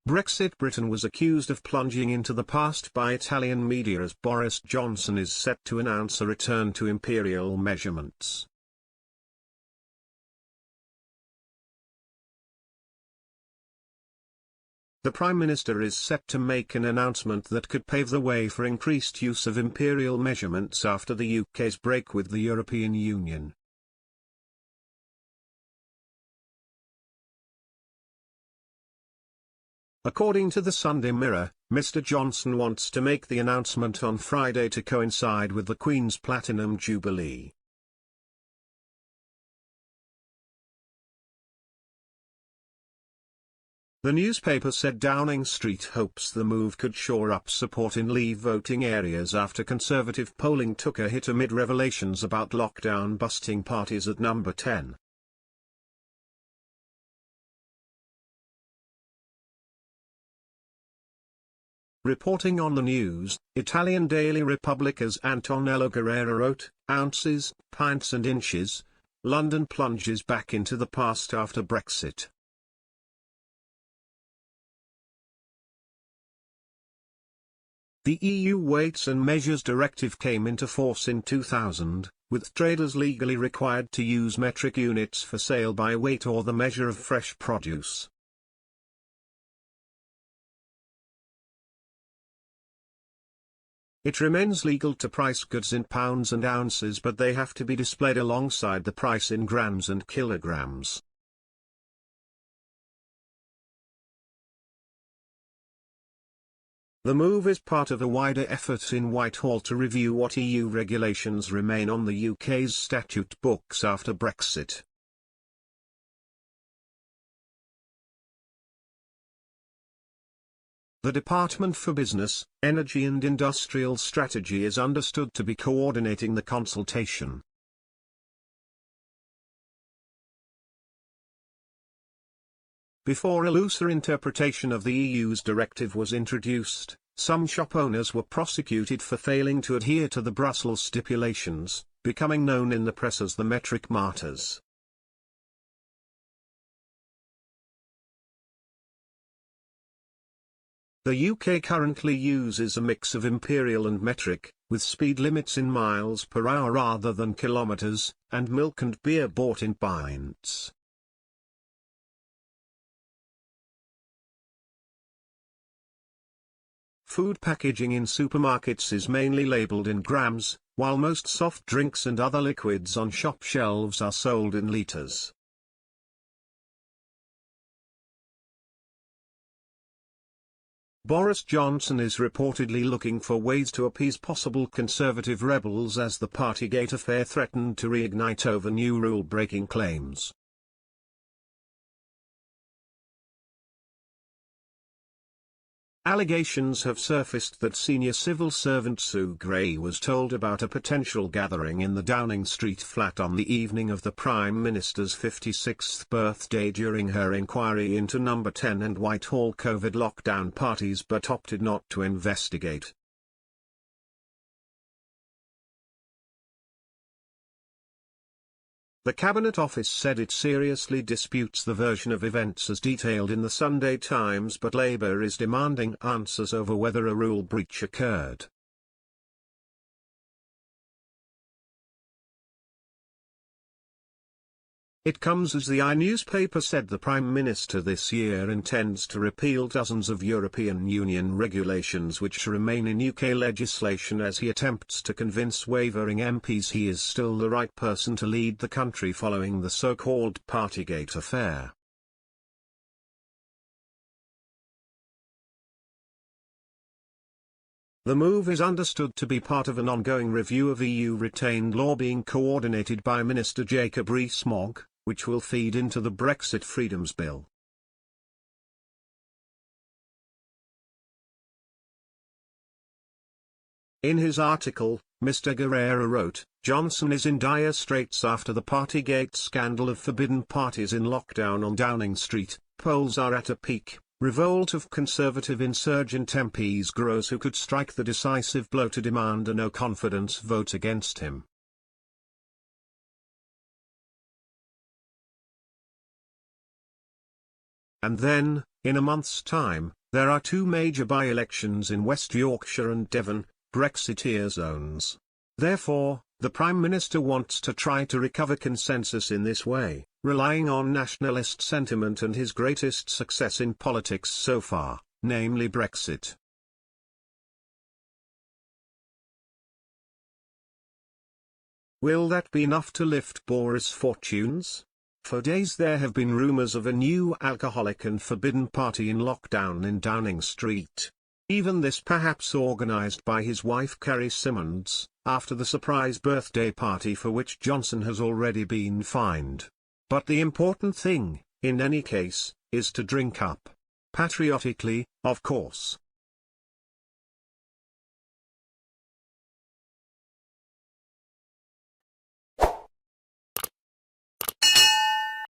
Brexit Britain was accused of plunging into the past by Italian media as Boris Johnson is set to announce a return to imperial measurements. The Prime Minister is set to make an announcement that could pave the way for increased use of imperial measurements after the UK's break with the European Union. According to the Sunday Mirror, Mr Johnson wants to make the announcement on Friday to coincide with the Queen's Platinum Jubilee. The newspaper said Downing Street hopes the move could shore up support in Leave voting areas after Conservative polling took a hit amid revelations about lockdown-busting parties at number 10. Reporting on the news, Italian Daily Republica's Antonello Guerrero wrote, "Ounces, pints and inches. London plunges back into the past after Brexit." The EU Weights and Measures Directive came into force in 2000, with traders legally required to use metric units for sale by weight or the measure of fresh produce. It remains legal to price goods in pounds and ounces, but they have to be displayed alongside the price in grams and kilograms. The move is part of a wider effort in Whitehall to review what EU regulations remain on the UK's statute books after Brexit. The Department for Business, Energy and Industrial Strategy is understood to be coordinating the consultation. Before a looser interpretation of the EU's directive was introduced, some shop owners were prosecuted for failing to adhere to the Brussels stipulations, becoming known in the press as the metric martyrs. The UK currently uses a mix of imperial and metric, with speed limits in miles per hour rather than kilometres, and milk and beer bought in pints. Food packaging in supermarkets is mainly labelled in grams, while most soft drinks and other liquids on shop shelves are sold in litres. Boris Johnson is reportedly looking for ways to appease possible Conservative rebels as the Partygate affair threatened to reignite over new rule-breaking claims. Allegations have surfaced that senior civil servant Sue Gray was told about a potential gathering in the Downing Street flat on the evening of the Prime Minister's 56th birthday during her inquiry into number 10 and Whitehall COVID lockdown parties, but opted not to investigate. The Cabinet Office said it seriously disputes the version of events as detailed in the Sunday Times, but Labour is demanding answers over whether a rule breach occurred. It comes as the newspaper said the Prime Minister this year intends to repeal dozens of European Union regulations which remain in UK legislation as he attempts to convince wavering MPs he is still the right person to lead the country following the so-called Partygate affair. The move is understood to be part of an ongoing review of EU retained law being coordinated by Minister Jacob Rees-Mogg, which will feed into the Brexit Freedoms Bill. In his article, Mr. Guerrero wrote, "Johnson is in dire straits after the Partygate scandal of forbidden parties in lockdown on Downing Street. Polls are at a peak. Revolt of Conservative insurgent MPs grows who could strike the decisive blow to demand a no-confidence vote against him." And then, in a month's time, there are two major by-elections in West Yorkshire and Devon, Brexiteer zones. Therefore, the Prime Minister wants to try to recover consensus in this way, relying on nationalist sentiment and his greatest success in politics so far, namely Brexit. Will that be enough to lift Boris' fortunes? For days there have been rumours of a new alcoholic and forbidden party in lockdown in Downing Street. Even this perhaps organised by his wife Carrie Symonds, after the surprise birthday party for which Johnson has already been fined. But the important thing, in any case, is to drink up. Patriotically, of course.